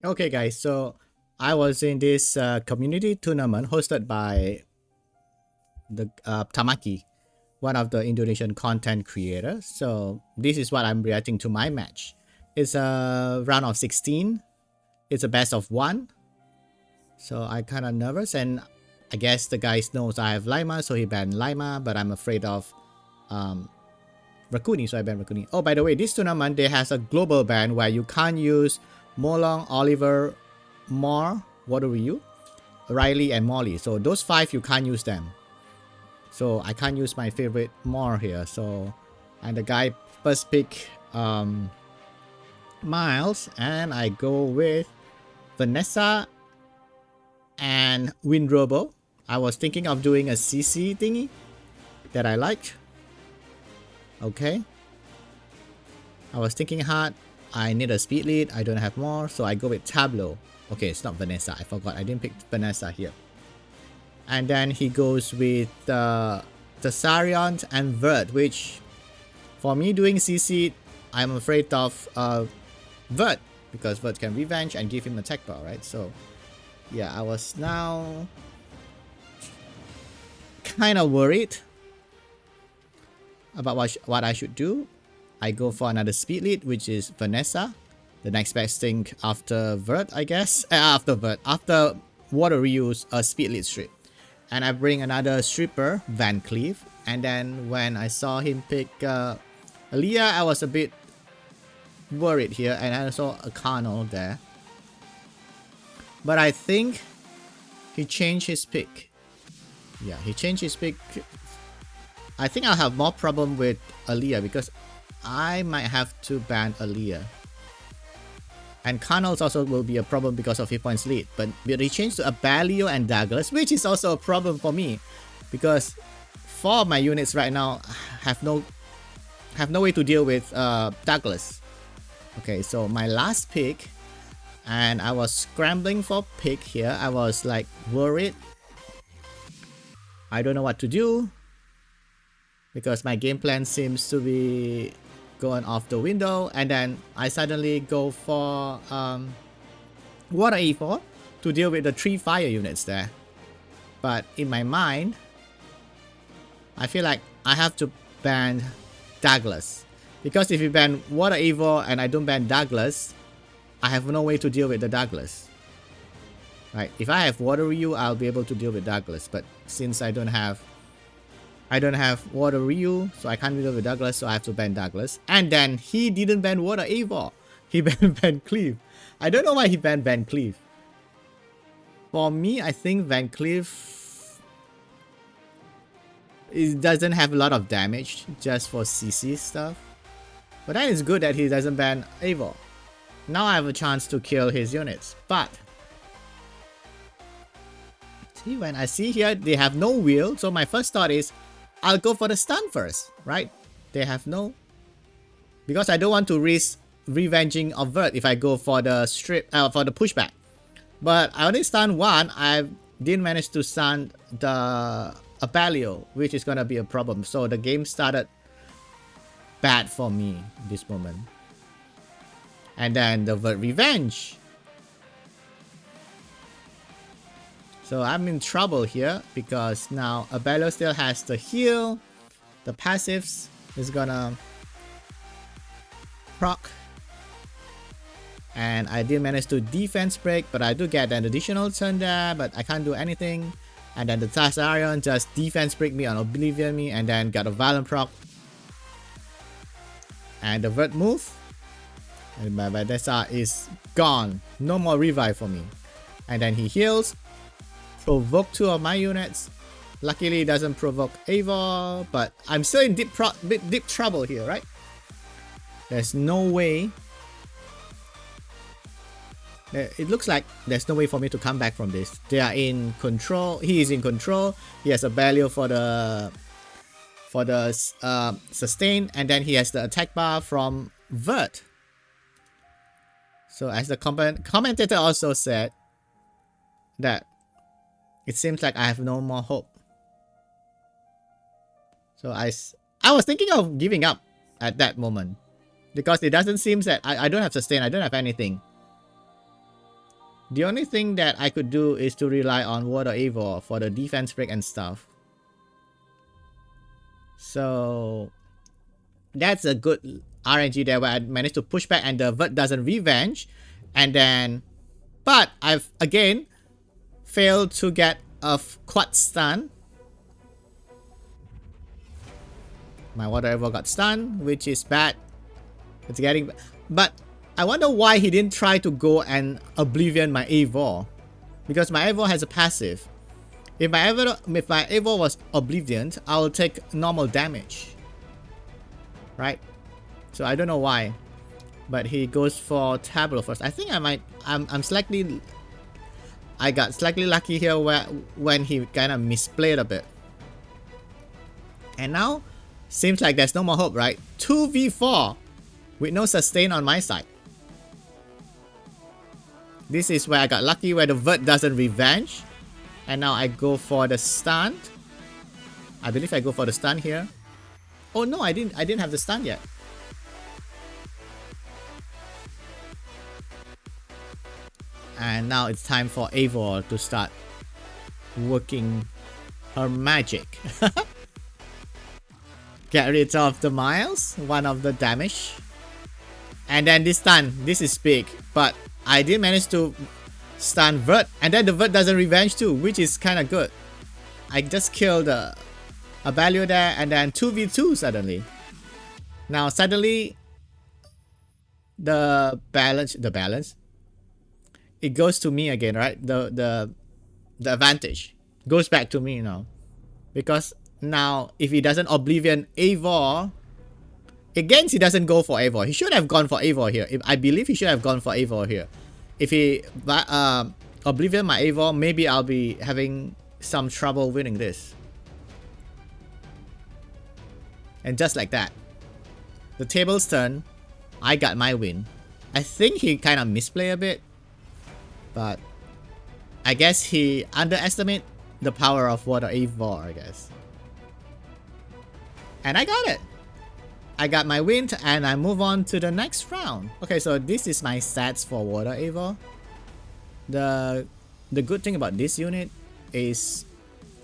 Okay, guys, so I was in this community tournament hosted by the Tamaki, one of the Indonesian content creators. So this is what I'm reacting to my match. It's a round of 16. It's a best of 1. So I kind of nervous, and I guess the guys knows I have Lima, so he banned Lima, but I'm afraid of Rakuni, so I banned Rakuni. Oh, by the way, this tournament, they has a global ban where you can't use Molong, Oliver, Moore, Water Ryu, Riley, and Molly. So those 5, you can't use them. So I can't use my favorite Moore here. So, and the guy first pick Miles, and I go with Vanessa and Windrobo. I was thinking of doing a CC thingy that I liked. Okay. I was thinking hard. I need a speed lead. I don't have more, so I go with Tableau. Okay, it's not Vanessa. I forgot. I didn't pick Vanessa here. And then he goes with the Sarion and Vert, which for me doing CC, I'm afraid of Vert, because Vert can revenge and give him attack bar, right? So yeah, I was now kind of worried about what I should do. I go for another speed lead, which is Vanessa. The next best thing after Vert, I guess. After Water Ryu's speed lead strip. And I bring another stripper, Van Cleef. And then when I saw him pick Aaliyah, I was a bit worried here. And I saw a Carnal there. But I think he changed his pick. Yeah, he changed his pick. I think I'll have more problem with Aaliyah because I might have to ban Aaliyah. And Carnals also will be a problem because of hit points lead. But he changed to Abalio and Douglas, which is also a problem for me. Because 4 of my units right now have no way to deal with Douglas. Okay, so my last pick, and I was scrambling for pick here. I was like worried. I don't know what to do, because my game plan seems to be going off the window, and then I suddenly go for Water E4 to deal with the 3 fire units there. But in my mind, I feel like I have to ban Douglas, because if you ban Water E4 and I don't ban Douglas, I have no way to deal with the Douglas. Right? If I have Water Ryu, I'll be able to deal with Douglas, but since I don't have Water Ryu, so I can't deal with Douglas, so I have to ban Douglas. And then he didn't ban Water Eivor. He banned Van Cleef. I don't know why he banned Van Cleef. For me, I think Van Cleef doesn't have a lot of damage just for CC stuff. But that is good that he doesn't ban Eivor. Now I have a chance to kill his units. But see, when I see here, they have no wheel, so my first thought is, I'll go for the stun first, right? They have no... Because I don't want to risk revenging of Vert if I go for the for the pushback. But I only stunned 1. I didn't manage to stun the Abalio, which is gonna be a problem. So the game started bad for me this moment. And then the Vert revenge. So I'm in trouble here because now Abalio still has the heal. The passives is gonna proc. And I did manage to defense break, but I do get an additional turn there, but I can't do anything. And then the Tazarion just defense break me on Oblivion me, and then got a violent proc. And the Vert move. And my Vanessa is gone. No more revive for me. And then he heals. Provoke 2 of my units. Luckily, it doesn't provoke Eivor, but I'm still in deep trouble here, right? There's no way. It looks like there's no way for me to come back from this. They are in control. He is in control. He has a value for the sustain, and then he has the attack bar from Vert. So as the commentator also said, that it seems like I have no more hope. So I was thinking of giving up at that moment, because it doesn't seem that I don't have sustain, I don't have anything. The only thing that I could do is to rely on Water Eivor for the defense break and stuff. So that's a good RNG there where I managed to push back and the Vert doesn't revenge. And then, but I've again failed to get a quad stun. My Water Eivor got stunned, which is bad. It's getting, but I wonder why he didn't try to go and Oblivion my Eivor. Because my Eivor has a passive. If my Eivor was Oblivioned, I will take normal damage. Right? So I don't know why. But he goes for Tableau first. I think I'm slightly, I got slightly lucky here when he kind of misplayed a bit. And now, seems like there's no more hope, right? 2v4 with no sustain on my side. This is where I got lucky, where the Vert doesn't revenge. And now I go for the stun. I believe I go for the stun here. Oh no, I didn't have the stun yet. And now it's time for Eivor to start working her magic. Get rid of the miles, one of the damage. And then this stun, this is big. But I did manage to stun Vert, and then the Vert doesn't revenge too, which is kind of good. I just killed a value there, and then 2v2 suddenly. Now suddenly the balance, it goes to me again, right? The advantage goes back to me now, because now if he doesn't Oblivion Eivor, again he doesn't go for Eivor. He should have gone for Eivor here. I believe he should have gone for Eivor here. If he Oblivion my Eivor, maybe I'll be having some trouble winning this. And just like that, the table's turn, I got my win. I think he kind of misplayed a bit, but I guess he underestimated the power of Water Eivor, I guess. And I got it. I got my win, and I move on to the next round. Okay, so this is my stats for Water Eivor. The good thing about this unit is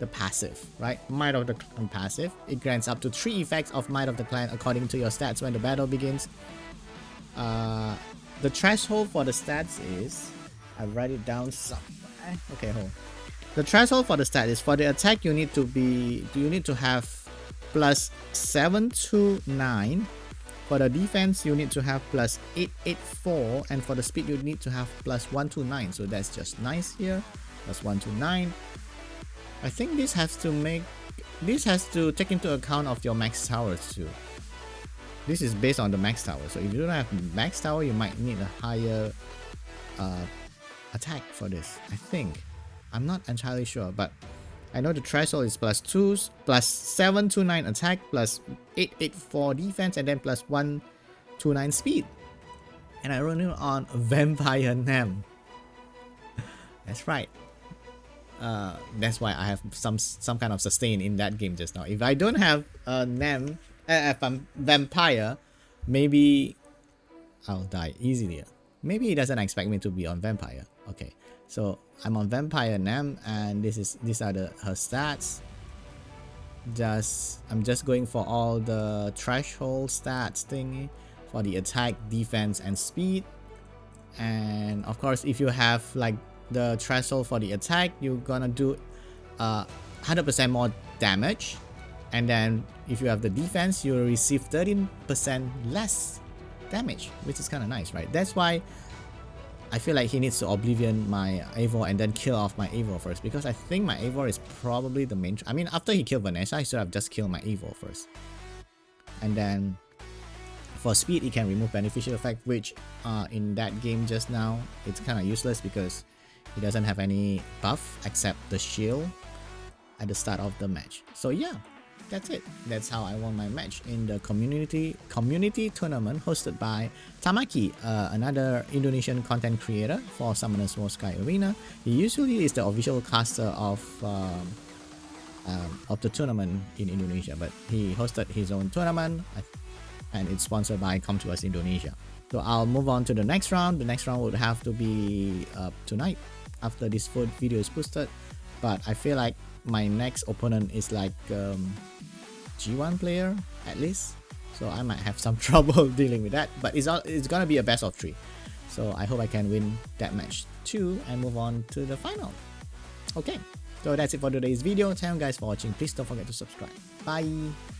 the passive, right? Might of the Clan passive. It grants up to 3 effects of Might of the Clan according to your stats when the battle begins. The threshold for the stats is, I write it down somewhere. Okay, hold. The threshold for the stat is, for the attack you need to have plus 7 to 9. For the defense you need to have plus 884, and for the speed you need to have plus 129. So that's just nice here. Plus 129. I think this has to take into account of your max towers too. This is based on the max tower. So if you don't have max tower, you might need a higher attack for this. I think. I'm not entirely sure, but I know the threshold is plus 729 attack, plus 884 defense, and then plus 129 speed. And I run it on Vampire Nem. That's right. That's why I have some kind of sustain in that game just now. If I don't have Nem, if I'm Vampire, maybe I'll die easily. Maybe he doesn't expect me to be on Vampire. Okay, so I'm on Vampire Nem, and these are her stats. I'm just going for all the threshold stats thingy for the attack, defense, and speed. And of course, if you have like the threshold for the attack, you're gonna do 100% more damage. And then if you have the defense, you'll receive 13% less damage, which is kind of nice, right? That's why I feel like he needs to Oblivion my Eivor and then kill off my Eivor first, because I think my Eivor is probably the main. I mean, after he killed Vanessa, he should have just killed my Eivor first. And then for speed, he can remove beneficial effect, which in that game just now, it's kind of useless because he doesn't have any buff except the shield at the start of the match. So yeah, that's it. That's how I won my match in the community tournament hosted by Tamaki, another Indonesian content creator for Summoners War Sky Arena. He usually is the official caster of the tournament in Indonesia, but he hosted his own tournament. and it's sponsored by Come To Us Indonesia. So I'll move on to the next round. The next round would have to be tonight after this food video is posted. But I feel like my next opponent is like G1 player at least, so I might have some trouble dealing with that. But it's gonna be a best of 3, so I hope I can win that match too and move on to the final. Okay, so that's it for today's video. Thank you guys for watching. Please don't forget to subscribe. Bye.